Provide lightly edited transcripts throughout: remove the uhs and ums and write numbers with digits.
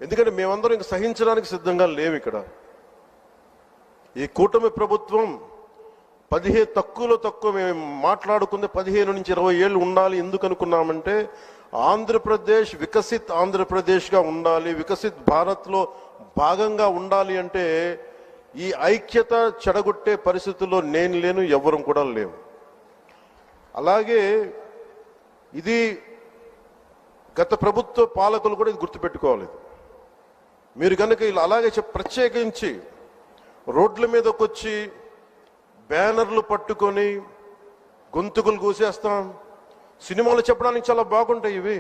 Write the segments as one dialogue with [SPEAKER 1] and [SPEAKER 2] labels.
[SPEAKER 1] ఎందుకంటే మేమందరం ఇంక సహించడానికి సిద్ధంగా లేవు. ఇక్కడ ఈ కూటమి ప్రభుత్వం తక్కువ మేము మాట్లాడుకుంది 15 నుంచి 20 ఏళ్ళు ఉండాలి. ఎందుకు అనుకున్నామంటే ఆంధ్రప్రదేశ్ వికసిత్ ఆంధ్రప్రదేశ్గా ఉండాలి, వికసిత్ భారత్లో భాగంగా ఉండాలి. అంటే ఈ ఐక్యత చెడగొట్టే పరిస్థితుల్లో నేను లేను, ఎవరం కూడా లేవు. అలాగే ఇది గత ప్రభుత్వ పాలకులు కూడా ఇది గుర్తుపెట్టుకోవాలి. మీరు కనుక ఇలా అలాగే ప్రత్యేకించి రోడ్ల మీదకి వచ్చి బ్యానర్లు పట్టుకొని గొంతుకులు కూసేస్తాం, సినిమాలు చెప్పడానికి చాలా బాగుంటాయి ఇవి.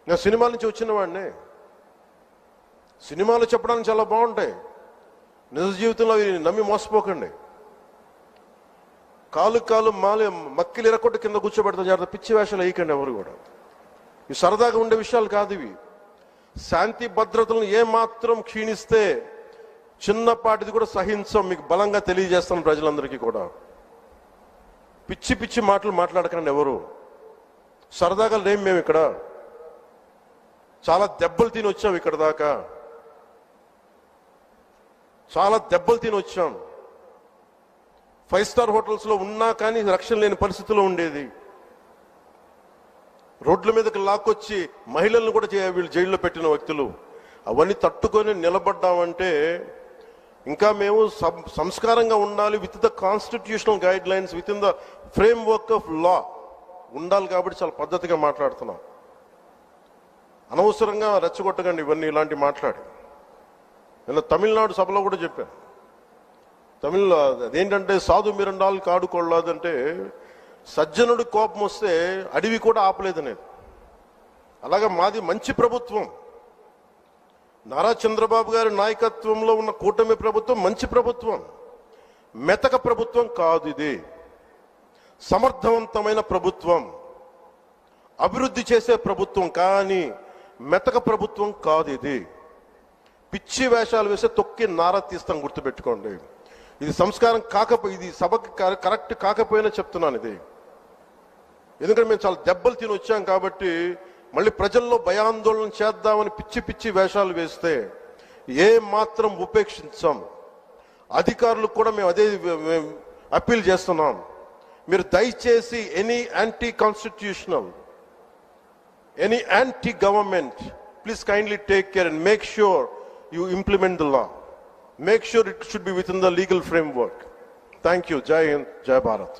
[SPEAKER 1] నేను సినిమాల నుంచి వచ్చిన వాడిని, సినిమాలు చెప్పడానికి చాలా బాగుంటాయి. నిజ జీవితంలో అవి నమ్మి మోసపోకండి. కాలు మక్కిలు ఎరకొట్టి కింద కూర్చోబెడతాం. జాగ్రత్త, పిచ్చి వేషాలు వేయకండి ఎవరు కూడా. ఇవి సరదాగా ఉండే విషయాలు కాదు ఇవి. శాంతి భద్రతలను ఏమాత్రం క్షీణిస్తే చిన్నపాటిది కూడా సహించం. మీకు బలంగా తెలియజేస్తాను ప్రజలందరికీ కూడా. పిచ్చి పిచ్చి మాటలు మాట్లాడకండి ఎవరు. సరదాగా లేం మేము ఇక్కడ. చాలా దెబ్బలు తిని వచ్చాం ఇక్కడ దాకా, చాలా దెబ్బలు తిని వచ్చాం. 5 స్టార్ హోటల్స్లో ఉన్నా కానీ రక్షణ లేని పరిస్థితిలో ఉండేది. రోడ్ల మీదకి లాక్కొచ్చి మహిళలను కూడా వీళ్ళు జైల్లో పెట్టిన వ్యక్తులు. అవన్నీ తట్టుకొని నిలబడ్డామంటే ఇంకా మేము సంస్కారంగా ఉండాలి. With the constitutional guide lines, with in the frame work of law ఉండాలి. కాబట్టి చాలా పద్ధతిగా మాట్లాడుతున్నాం. అనవసరంగా రెచ్చగొట్టకండి ఇవన్నీ ఇలాంటి మాట్లాడి. నేను తమిళనాడు సభలో కూడా చెప్పాను. అదేంటంటే సాధు మిరండాలు కాడుకోళ్ళదంటే సజ్జనుడి కోపం వస్తే అడవి కూడా ఆపలేదనేది. అలాగే మాది మంచి ప్రభుత్వం. నారా చంద్రబాబు గారి నాయకత్వంలో ఉన్న కూటమి ప్రభుత్వం మంచి ప్రభుత్వం, మెతక ప్రభుత్వం కాదు. ఇది సమర్థవంతమైన ప్రభుత్వం, అభివృద్ధి చేసే ప్రభుత్వం, కానీ మెతక ప్రభుత్వం కాదు. ఇది పిచ్చి వేషాలు వేసే తొక్కి నారా తీస్తాం, గుర్తుపెట్టుకోండి. ఇది సంస్కారం ఇది సభకి కరెక్ట్ కాకపోయినా చెప్తున్నాను ఇది. ఎందుకంటే మేము చాలా దెబ్బలు తిని వచ్చాం కాబట్టి మళ్ళీ ప్రజల్లో భయాందోళన చేద్దామని పిచ్చి పిచ్చి వేషాలు వేస్తే ఏ మాత్రం ఉపేక్షించాం. అధికారులకు కూడా మేము అదే అప్పీల్ చేస్తున్నాం. మీరు దయచేసి any anti constitutional, any anti government, please kindly take care and make sure you implement the law. Make sure it should be within the legal framework. Thank you. Jai Hind, Jai Bharat.